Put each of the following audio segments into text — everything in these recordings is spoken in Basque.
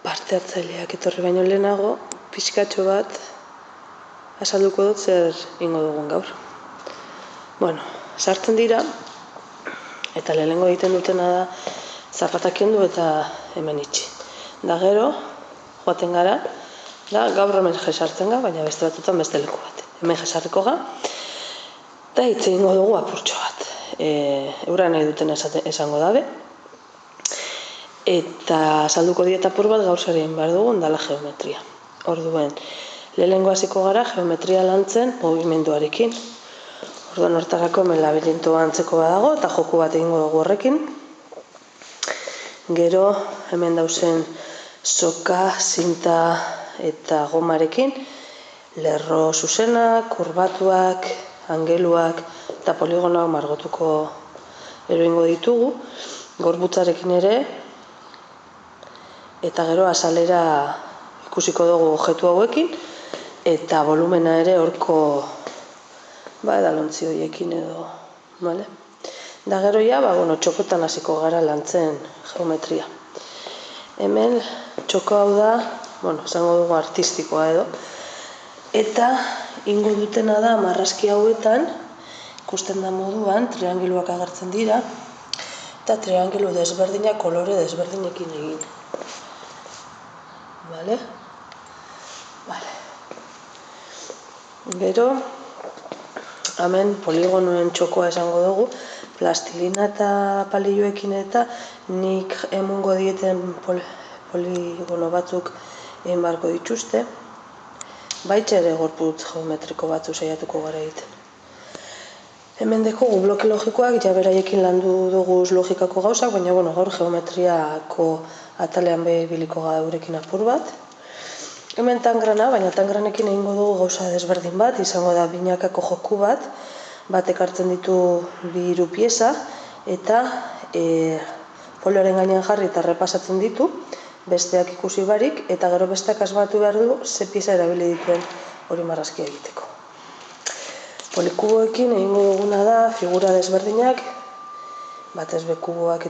parte hartzaileak etorri baino lehenago, pixkatxo bat azalduko dut zer ingo dugun gaur. Bueno, sartzen dira, eta lehenengo egiten dutena da zapatak kendu eta hemen itxi. Da gero, joaten gara, da gaur hemen jesartzen ga, baina beste batutan beste leku bat. Hemen jesarriko ga, eta hitz egingo dugu apurtxo bat. Eura nahi duten esango dabe, eta salduko diet apur bat gaur zer egin behar dugun dala geometria. Orduen, lehenengo hasiko gara geometria lantzen mugimenduarekin. Orduan hortarako hemen labirinto antzeko badago eta joku bat egingo dugu horrekin. Gero hemen dauzen soka, zinta eta gomarekin, lerro zuzenak, kurbatuak, angeluak eta poligonoak margotuko eroingo ditugu, gorputzarekin ere, eta gero azalera ikusiko dugu objektu hauekin, eta volumena ere horko edalontzi horiekin edo, bale? Da gero ja, txokotan hasiko gara lantzen geometria. Hemen txoko hau da, esango dugu artistikoa edo, eta ingo dutena da marrazki hauetan, ikusten da moduan, triangeluak agertzen dira, eta triangelu desberdinak kolore desberdinekin egin. Bale? Bale. Gero, hemen poligonoen txokoa esango dugu, plastilina eta palilloekin eta nik emungo dieten poligono batzuk egin beharko dituzte, baitxe ere gorputz geometriko batzu saiatuko gara egiten. Hemen dekogu bloke logikoak, ja beraiekin landu dugu logikako gauzak, baina gaur geometriako atalean biliko gara eurekin apur bat. Hemen tangrana, baina tangranekin egingo dugu gauza desberdin bat, izango da binakako joku bat, batek hartzen ditu bi hiru pieza, eta folioaren gainean jarri eta repasatzen ditu, besteak ikusi barik, eta gero besteak asmatu behar du ze pieza erabili dituen hori marrazkia egiteko. Polikuboekin egingo duguna da figura desberdinak, batez be kuboak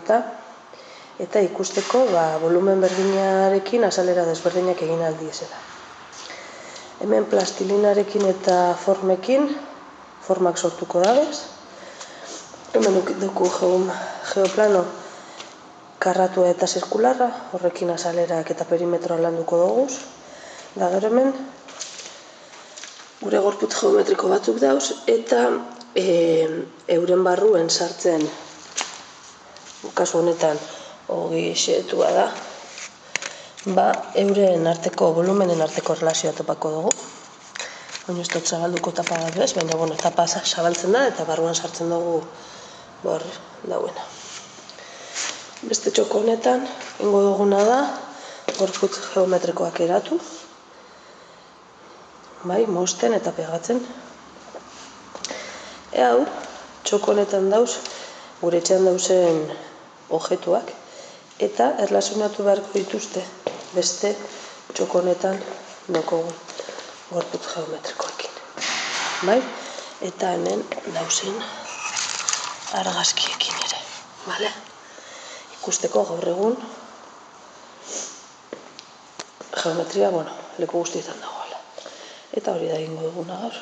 eta ikusteko volumen berdinarekin azalera desberdinak egin aldiezela. Hemen plastilinarekin eta formekin, formak sortuko dabez. Hemen dugu geoplano karratua eta zirkularra, horrekin azalerak eta perimetroa landuko duguz. Da gero hemen, gure gorputz geometriko batzuk dauz, eta euren barruen sartzen, kasu honetan, hogi xetua da, euren arteko, volumenen arteko relazioa topako dugu. Baina ez dut zabalduko tapa bat bez, baina tapa zabaltzen da eta barruan sartzen dugu hor dauena. Beste txoko honetan, ingo duguna da, gorputz geometrikoak eratu, mozten eta pegatzen. Hau, txoko honetan dauz, gure etxean dauzen objektuak, eta erlazionatu beharko dituzte beste txoko honetan daukogun gorputz geometrikoekin. Eta hemen dauzen argazkiekin ere. Ikusteko gaur egun geometria leku guztietan dagoela. Eta hori da egingo duguna gaur.